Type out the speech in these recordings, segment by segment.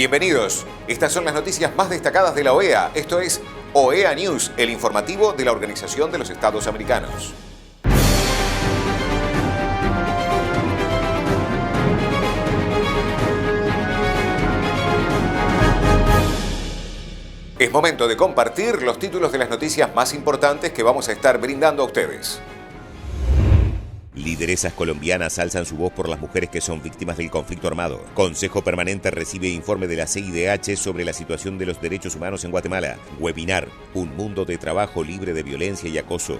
Bienvenidos. Estas son las noticias más destacadas de la OEA. Esto es OEA News, el informativo de la Organización de los Estados Americanos. Es momento de compartir los títulos de las noticias más importantes que vamos a estar brindando a ustedes. Lideresas colombianas alzan su voz por las mujeres que son víctimas del conflicto armado. Consejo Permanente recibe informe de la CIDH sobre la situación de los derechos humanos en Guatemala. Webinar, un mundo de trabajo libre de violencia y acoso.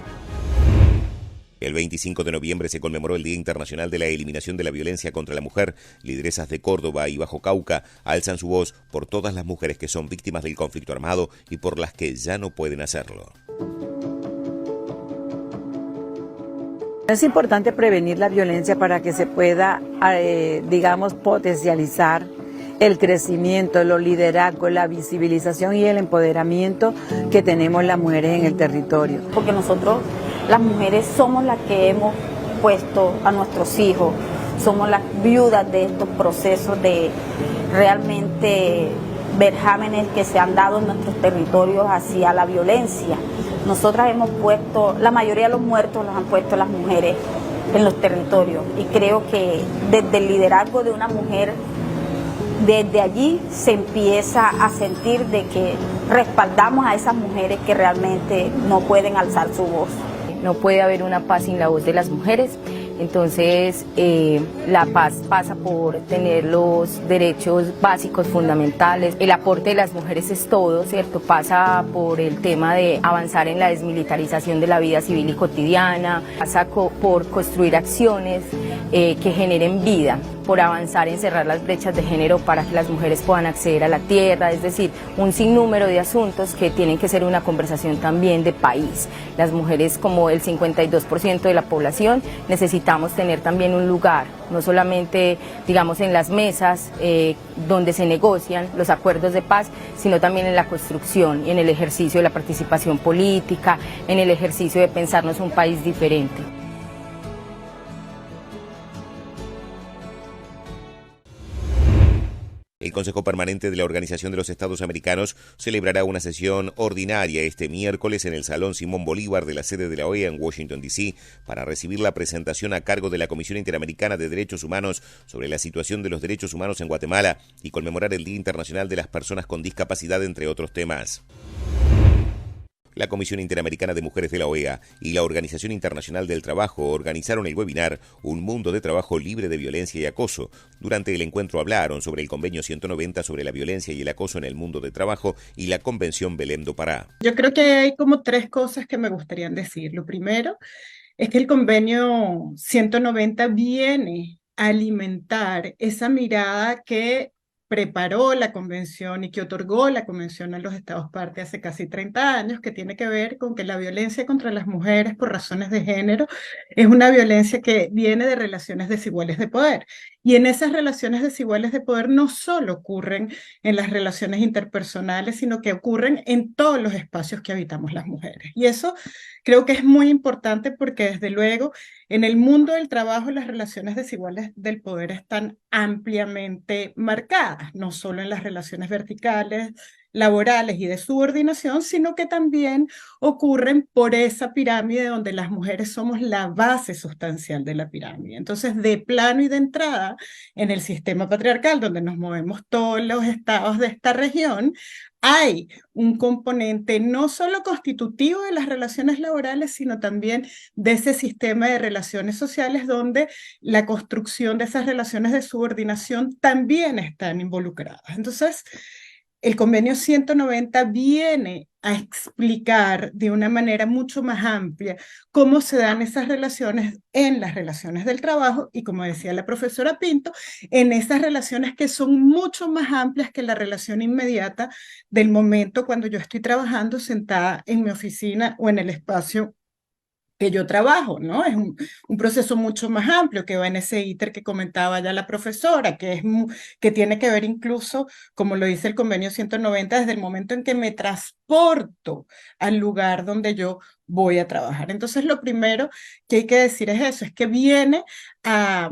El 25 de noviembre se conmemoró el Día Internacional de la Eliminación de la Violencia contra la Mujer. Lideresas de Córdoba y Bajo Cauca alzan su voz por todas las mujeres que son víctimas del conflicto armado y por las que ya no pueden hacerlo. Es importante prevenir la violencia para que se pueda, potencializar el crecimiento, los liderazgos, la visibilización y el empoderamiento que tenemos las mujeres en el territorio. Porque nosotros, las mujeres, somos las que hemos puesto a nuestros hijos, somos las viudas de estos procesos de realmente vejámenes que se han dado en nuestros territorios hacia la violencia. Nosotras hemos puesto, la mayoría de los muertos los han puesto las mujeres en los territorios y creo que desde el liderazgo de una mujer, desde allí se empieza a sentir de que respaldamos a esas mujeres que realmente no pueden alzar su voz. No puede haber una paz sin la voz de las mujeres. Entonces, la paz pasa por tener los derechos básicos fundamentales. El aporte de las mujeres es todo, ¿cierto? Pasa por el tema de avanzar en la desmilitarización de la vida civil y cotidiana, pasa por construir acciones que generen vida, por avanzar en cerrar las brechas de género para que las mujeres puedan acceder a la tierra, es decir, un sinnúmero de asuntos que tienen que ser una conversación también de país. Las mujeres, como el 52% de la población, necesitamos tener también un lugar, no solamente, digamos, en las mesas donde se negocian los acuerdos de paz, sino también en la construcción y en el ejercicio de la participación política, en el ejercicio de pensarnos un país diferente. El Consejo Permanente de la Organización de los Estados Americanos celebrará una sesión ordinaria este miércoles en el Salón Simón Bolívar de la sede de la OEA en Washington, D.C., para recibir la presentación a cargo de la Comisión Interamericana de Derechos Humanos sobre la situación de los derechos humanos en Guatemala y conmemorar el Día Internacional de las Personas con Discapacidad, entre otros temas. La Comisión Interamericana de Mujeres de la OEA y la Organización Internacional del Trabajo organizaron el webinar Un mundo de trabajo libre de violencia y acoso. Durante el encuentro hablaron sobre el Convenio 190 sobre la violencia y el acoso en el mundo de trabajo y la Convención Belém do Pará. Yo creo que hay como tres cosas que me gustaría decir. Lo primero es que el Convenio 190 viene a alimentar esa mirada que preparó la convención y que otorgó la convención a los Estados partes hace casi 30 años, que tiene que ver con que la violencia contra las mujeres por razones de género es una violencia que viene de relaciones desiguales de poder. Y en esas relaciones desiguales de poder no solo ocurren en las relaciones interpersonales, sino que ocurren en todos los espacios que habitamos las mujeres. Y eso creo que es muy importante porque, desde luego, en el mundo del trabajo las relaciones desiguales del poder están ampliamente marcadas, no solo en las relaciones verticales, laborales y de subordinación, sino que también ocurren por esa pirámide donde las mujeres somos la base sustancial de la pirámide. Entonces, de plano y de entrada, en el sistema patriarcal, donde nos movemos todos los estados de esta región, hay un componente no solo constitutivo de las relaciones laborales, sino también de ese sistema de relaciones sociales donde la construcción de esas relaciones de subordinación también están involucradas. Entonces, el Convenio 190 viene a explicar de una manera mucho más amplia cómo se dan esas relaciones en las relaciones del trabajo y, como decía la profesora Pinto, en esas relaciones que son mucho más amplias que la relación inmediata del momento cuando yo estoy trabajando sentada en mi oficina o en el espacio que yo trabajo, ¿no? Es un proceso mucho más amplio que va en ese íter que comentaba ya la profesora, que tiene que ver incluso, como lo dice el Convenio 190, desde el momento en que me transporto al lugar donde yo voy a trabajar. Entonces, lo primero que hay que decir es eso, es que viene a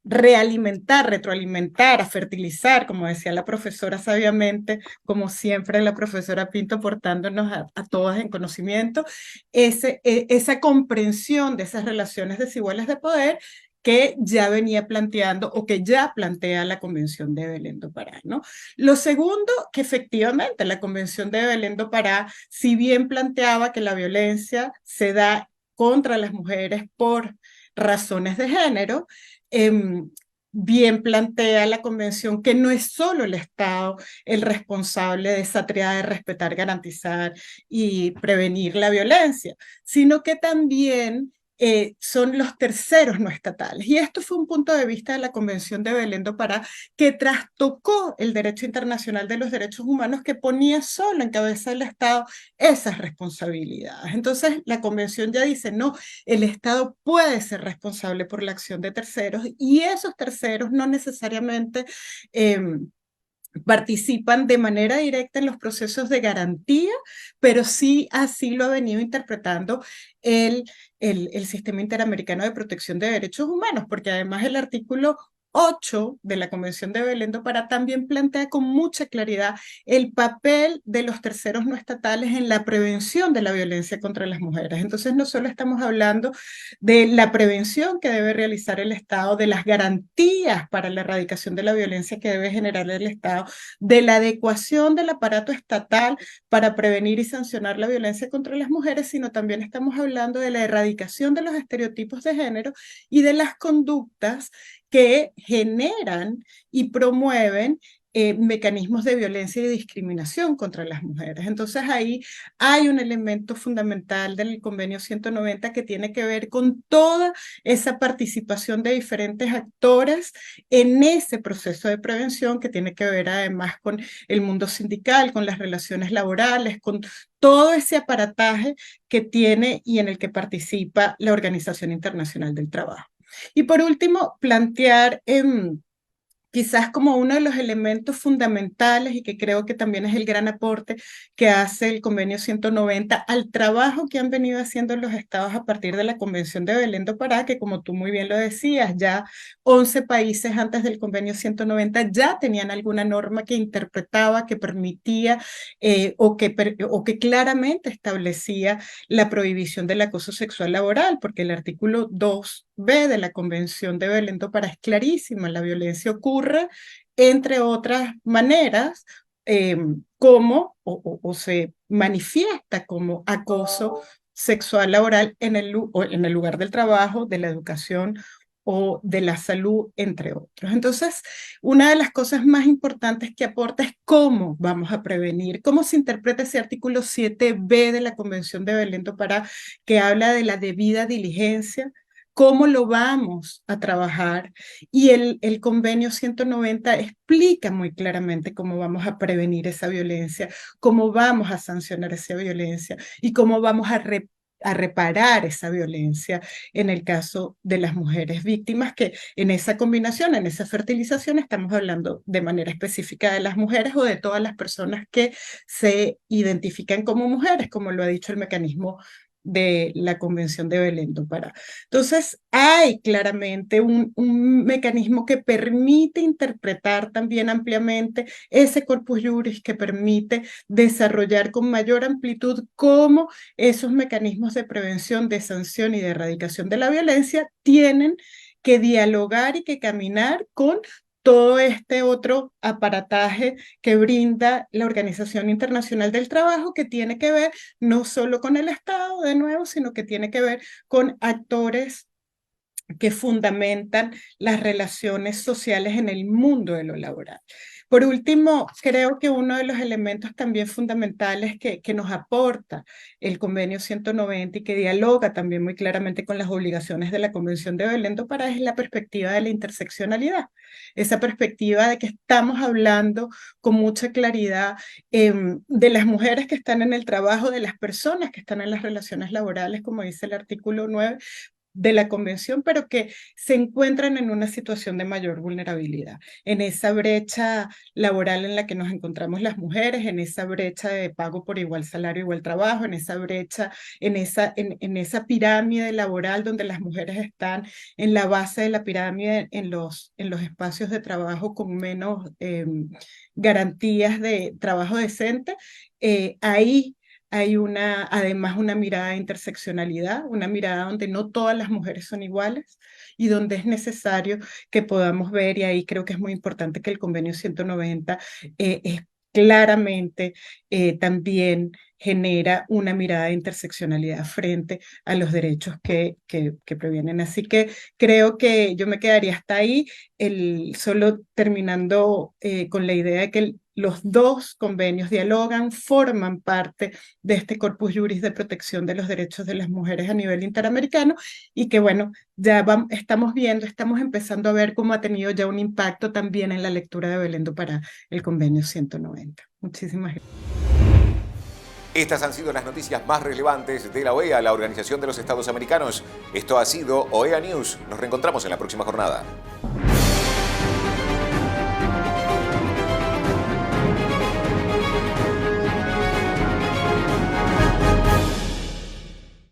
realimentar, retroalimentar, a fertilizar, como decía la profesora sabiamente, como siempre la profesora Pinto aportándonos a todas en conocimiento, esa comprensión de esas relaciones desiguales de poder que ya venía planteando o que ya plantea la Convención de Belén do Pará, ¿no? Lo segundo, que efectivamente la Convención de Belén do Pará, si bien planteaba que la violencia se da contra las mujeres por razones de género, bien plantea la Convención que no es solo el Estado el responsable de esa tarea de respetar, garantizar y prevenir la violencia, sino que también son los terceros no estatales. Y esto fue un punto de vista de la Convención de Belén do Pará que trastocó el derecho internacional de los derechos humanos que ponía solo en cabeza del Estado esas responsabilidades. Entonces, la Convención ya dice, no, el Estado puede ser responsable por la acción de terceros y esos terceros no necesariamente participan de manera directa en los procesos de garantía, pero sí así lo ha venido interpretando el Sistema Interamericano de Protección de Derechos Humanos, porque además el artículo 8 de la Convención de Belén do Pará también plantea con mucha claridad el papel de los terceros no estatales en la prevención de la violencia contra las mujeres. Entonces no solo estamos hablando de la prevención que debe realizar el Estado, de las garantías para la erradicación de la violencia que debe generar el Estado, de la adecuación del aparato estatal para prevenir y sancionar la violencia contra las mujeres, sino también estamos hablando de la erradicación de los estereotipos de género y de las conductas que generan y promueven mecanismos de violencia y discriminación contra las mujeres. Entonces ahí hay un elemento fundamental del convenio 190 que tiene que ver con toda esa participación de diferentes actores en ese proceso de prevención que tiene que ver además con el mundo sindical, con las relaciones laborales, con todo ese aparataje que tiene y en el que participa la Organización Internacional del Trabajo. Y por último, plantear quizás como uno de los elementos fundamentales y que creo que también es el gran aporte que hace el convenio 190 al trabajo que han venido haciendo los estados a partir de la Convención de Belén do Pará, que como tú muy bien lo decías, ya 11 países antes del convenio 190 ya tenían alguna norma que interpretaba, que permitía o que claramente establecía la prohibición del acoso sexual laboral, porque el artículo 2b de la Convención de Belén do Pará es clarísima, la violencia ocurre, entre otras maneras, o se manifiesta como acoso sexual laboral en el lugar del trabajo, de la educación o de la salud, entre otros. Entonces, una de las cosas más importantes que aporta es cómo vamos a prevenir, cómo se interpreta ese artículo 7b de la Convención de Belén do Pará, que habla de la debida diligencia, cómo lo vamos a trabajar. Y el convenio 190 explica muy claramente cómo vamos a prevenir esa violencia, cómo vamos a sancionar esa violencia y cómo vamos a reparar esa violencia en el caso de las mujeres víctimas, que en esa combinación, en esa fertilización, estamos hablando de manera específica de las mujeres o de todas las personas que se identifican como mujeres, como lo ha dicho el mecanismo de la Convención de Belén do Pará. Entonces, hay claramente un mecanismo que permite interpretar también ampliamente ese corpus juris, que permite desarrollar con mayor amplitud cómo esos mecanismos de prevención, de sanción y de erradicación de la violencia tienen que dialogar y que caminar con todo este otro aparataje que brinda la Organización Internacional del Trabajo, que tiene que ver no solo con el Estado, de nuevo, sino que tiene que ver con actores que fundamentan las relaciones sociales en el mundo de lo laboral. Por último, creo que uno de los elementos también fundamentales que nos aporta el convenio 190 y que dialoga también muy claramente con las obligaciones de la Convención de Belén do Pará es la perspectiva de la interseccionalidad. Esa perspectiva de que estamos hablando con mucha claridad de las mujeres que están en el trabajo, de las personas que están en las relaciones laborales, como dice el artículo 9, de la convención, pero que se encuentran en una situación de mayor vulnerabilidad, en esa brecha laboral en la que nos encontramos las mujeres, en esa brecha de pago por igual salario, igual trabajo, en esa brecha, en esa pirámide laboral donde las mujeres están en la base de la pirámide en los espacios de trabajo con menos garantías de trabajo decente. Ahí hay además una mirada de interseccionalidad, una mirada donde no todas las mujeres son iguales y donde es necesario que podamos ver, y ahí creo que es muy importante que el convenio 190 es claramente también genera una mirada de interseccionalidad frente a los derechos que previenen. Así que creo que yo me quedaría hasta ahí, solo terminando con la idea de que los dos convenios dialogan, forman parte de este corpus juris de protección de los derechos de las mujeres a nivel interamericano y que bueno, ya estamos empezando a ver cómo ha tenido ya un impacto también en la lectura de Belén do Pará el convenio 190. Muchísimas gracias. Estas han sido las noticias más relevantes de la OEA, la Organización de los Estados Americanos. Esto ha sido OEA News. Nos reencontramos en la próxima jornada.